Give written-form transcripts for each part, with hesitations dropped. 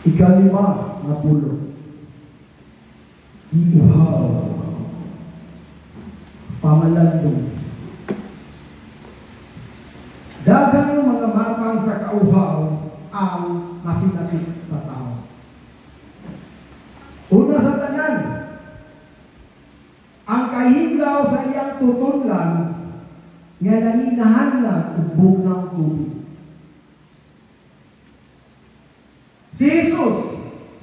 Ikalima na pulo. Iuhaw. Pamalandong. Dagang mga matang sa kauhaw ang masinapit sa tao. Una sa tanan, ang kahiglaw sa iyang tutunlan nga nanginahanglan ubog ng tubig. Si Jesus,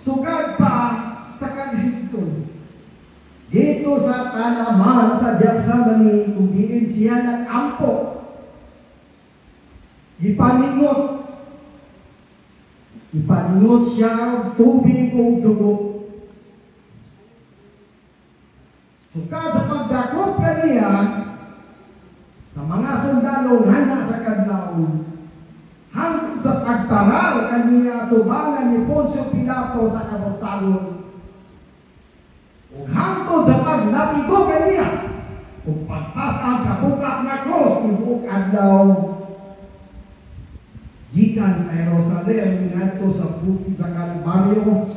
sugad pa sa kanhigton. Dito sa tanaman sa Gethsemane, kung diin siya nag-ampo, ipaningot siya tubig o dugo. Sugad sa pagdakop kaniya sa mga sundalo handa sa kadlawon, hangtod sa pagtaral kaniya tubangan ni Poncio Pilato sa kabortagon, ug hangtod sa pagnatigo kaniya ug pagpasan sa bukat nga cross ni buok adlaw gikan sa Jerusalem ngadto sa bukid sa Kalbaryo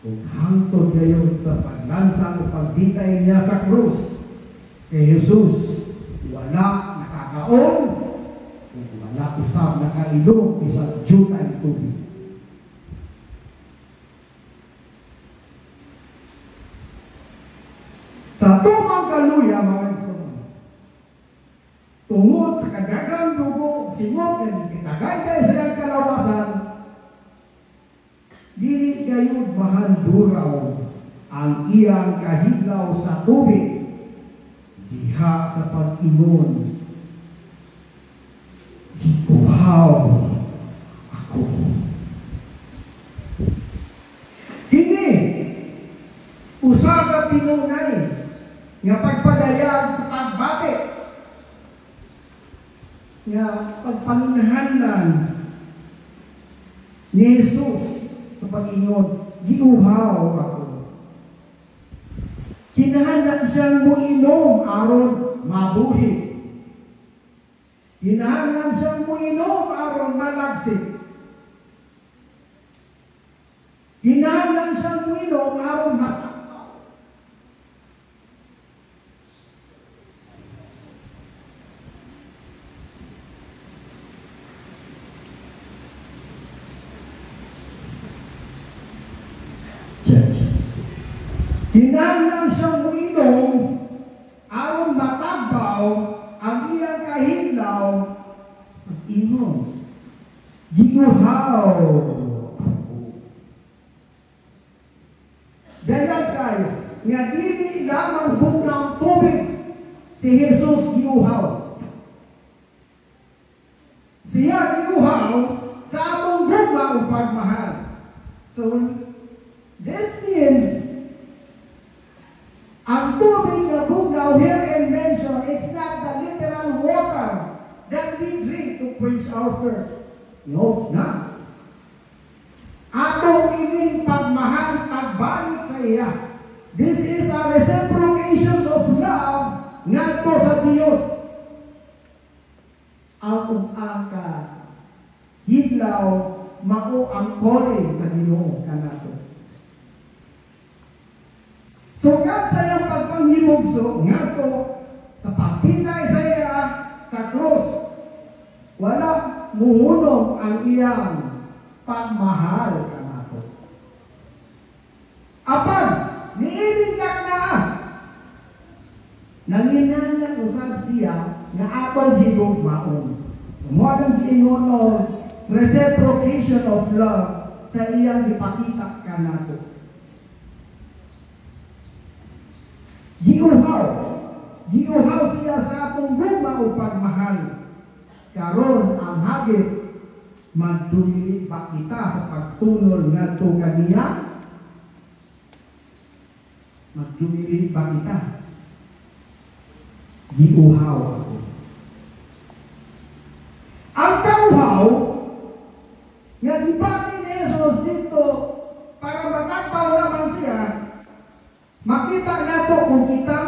ug hangtod gayon sa paglansa o pagbitay niya sa krus. Si Jesus wala nakakaon ug wala usab nakainom isang juta ng tubig. Sa tumang kaluya, mga igsoon, tungod sa kadagang dugo, singot na kitagay sa iyang kalawasan, dili gayud mahanduraw ang iyang kahiglaw sa tubig diha sa pag-inom. Gikuhaw ako. Kini usaga tinunay nga pagpadayag sa pagbati, nga pagpanginahanglan ni Jesus sa pag-ingon, giuhaw ako. Kinahanglan siyang muinom aron mabuhi. Kinahanglan siyang muinom aron malagsik. Kinahanglan siyang muinom aron matakpaw. Kinahanglan siyang muinom aron matagbaw ang iyang kahiglaw pag-inom. Giuhaw. Dayag kayo nga dili lamang buklang tubig si Jesus giuhaw. Siya giuhaw sa atong gugma o pagmahal. So this means ang tubig na bugnaw here and mentioned, it's not the literal water that we drink to quench our thirst. No, it's not. Atong ining pagmahal, pagbalik sa iya. This is a reciprocation of love ngadto sa Dios. Ang hidlaw mao ang calling sa Ginoo kanato. So God sa iyang pagpanghimugso ngadto sa pagpitay sa iya sa cross, wala muhunong ang iyang pagmahal kanato. Apan niining na nanginahanglan usab siya nga atong higugmaon. So mo ang giingon reciprocation of love sa iyang gipakita kanato. Giuhaw siya sa atong gugma o pagmahal. Karon ang hagit magdumili ba kita sa pagtunol ngadto kaniya? Magdumili ba kita? Giuhaw ako. Ang kauhaw nga gibati ni Jesus dito para matagbaw lamang siya, makita nato kung kita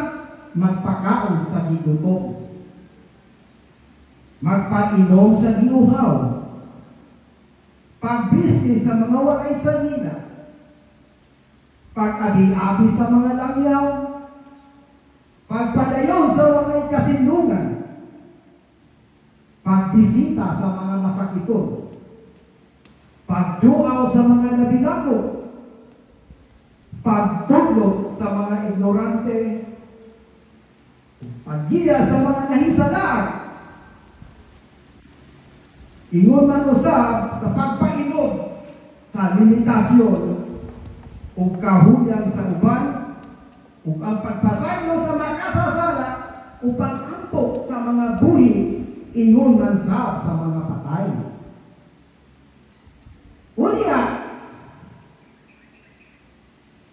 magpakaon sa gigutom, magpainom sa giuhaw. pagbisnis sa mga walay sanina, pag-abi-abi sa mga langyaw, pagpadayon sa walay kasindungan, pagbisita sa mga masakiton, pagduaw sa mga nabinago, pagtulog sa mga ignorante, paggiya sa mga nahisalaan, ingon man usab sa pagpainom sa limitasyon o kahuyan sa uban o ang pagpasaylo sa makasasala o pag-ampok sa mga buhi, ingon man sa mga patay. Unya,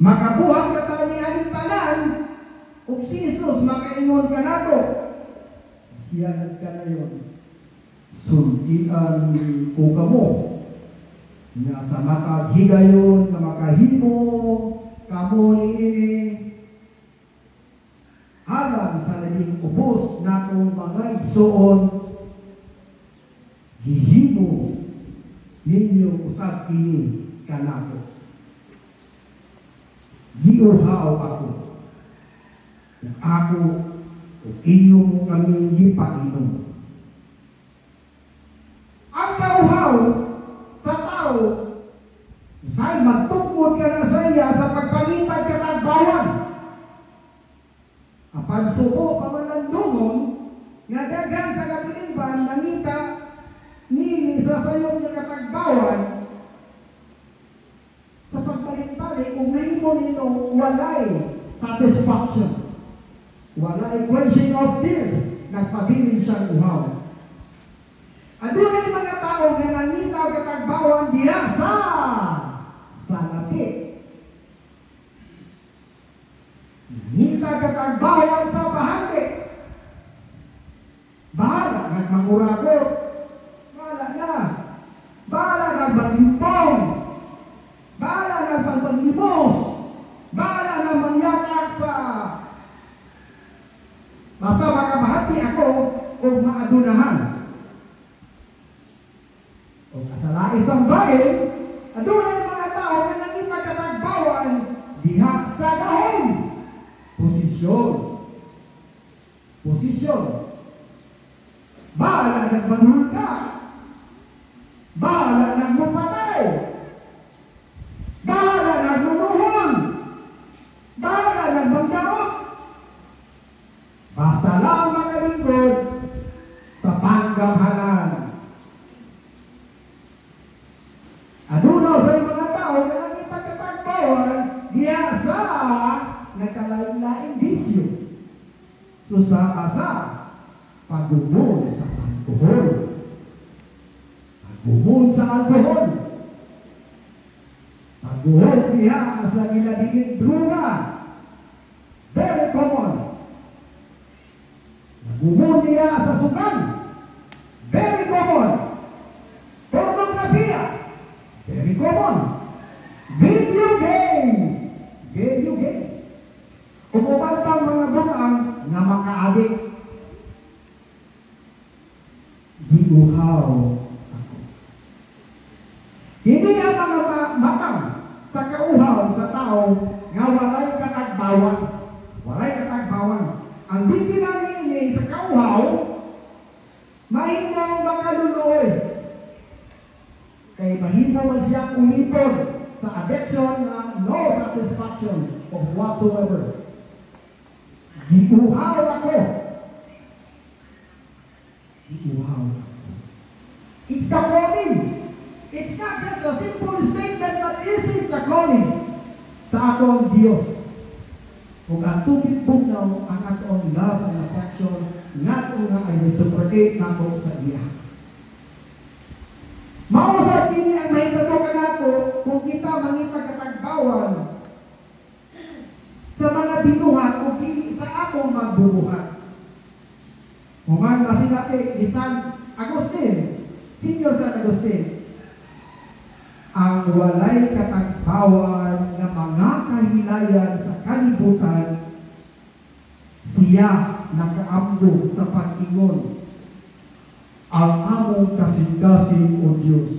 makabuhat ka tayo ni aning tanan, kung si Jesus makaingon ka na to, siyanag ka na yun. Sultian ko kamo, nga sa matag higayon, na makahimo, kamo ni ini, alam sa labing ubos natong mga igsoon, gihimo ninyo usab kini kanako. Giuhaw ako, ug ako ug inyo mo kami gipainom. Ang kauhaw sa tao, say magtungkod ka na sa iya sa pagpangitag katagbawan. Ang pagsuko pamalandungon, nga daghan sa katiliban, nangita, nini sa sayong nga katagbawan, sa pagbalik-balik, kung nahimo nito, walay satisfaction. Walay quenching of tears, nagpabilin siyang uhaw. Adunay mga tao nga nangita katagbawan diha sa lapi. Nangita katagbawan sa bahagi. Bahala nagmanguragot. Bahala na. Bahala nagbangimpong. Bahala nagbangbanglimos. Bahala nagmangyakak sa basta makabahati ako o maadunahan. O kasalain sa bahay, adunay mga tao na nangita katagbawan diha sa dahon. Posisyon. Bahala nagbanhulga. Bahala nagmupatay. Bahala nagnunuhon. Bahala nagbanggaot. Basta lang makalingkod sa panggamhanan. Adunaw sa mga tao na nakita katagbawan diya sa nagkalain-laing bisyo. Susa-asa pagumon sa alkohol. Pagumon sa alkohol. Pagumon diya sa ilabingin druga. Very common. Pagumon diya sa sukan. Very common. Pornografia. Very common. Video games. Umuman pang mga bukang na makaadik. Giuhaw ako. Hindi nga mga matang sa kauhaw sa tao nga walay katagbawan. Ang biktima niini sa kauhaw, mahimong makaluloy. Kay mahimo man siyang umipon sa addiction na no satisfaction of whatsoever. Giuhaw ako. It's the calling. It's not just a simple statement, but this is the calling sa akong Diyos. Kung ang tubig bugnaw ang akong love and affection, nga ito nga ay reciprocate na ako sa iya. Mausap kini ang mahitatukan nato kung kita mangipagkatagbawan sa mga binuhat o kini sa akong magbubuhat. Human basin natin ni San Agustin, Senior San Agustin, ang walay katagbawan na mga kahilayan sa kalibutan, siya nakaamgo sa pag-ingon, ang among kasing-kasing o Diyos,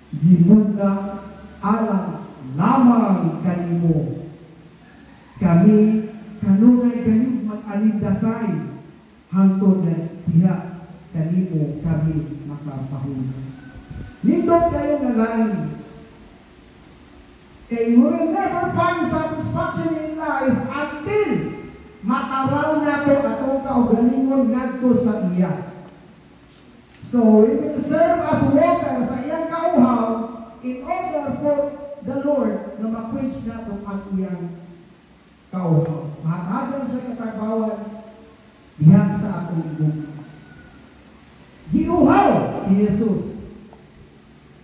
Gimunda alang lamang kanimo. Kami kanunay gayud mag-alindasay hangtod na diha kanimo kami makapahuna. Nindot kayo nga lain. Kay you will never find satisfaction in life until mataraw na to atong kaugalingon ngadto sa iya. So, we will serve as water sa iyang kauhaw in order for the Lord na ma-quench na to ang iyang kauhaw. Mahatagan sa katagawan diha sa atong igong. Giuhaw si Jesus.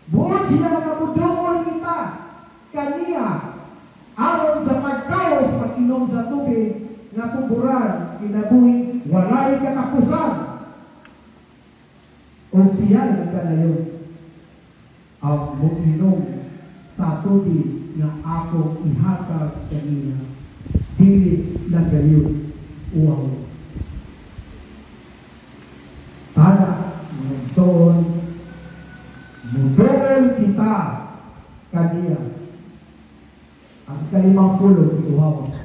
Buot siya makabudoon kita kaniya aron sa pagkaos pag-inom sa tubig nga tuburan kinabuhi walay katapusan. O siya nagkalayon ang mag-inom sa tubig na ako ihatag kaniya dili na gayon uwaw. Tada magsoon mudoon kita kaniya. Ang 50 iuhaw.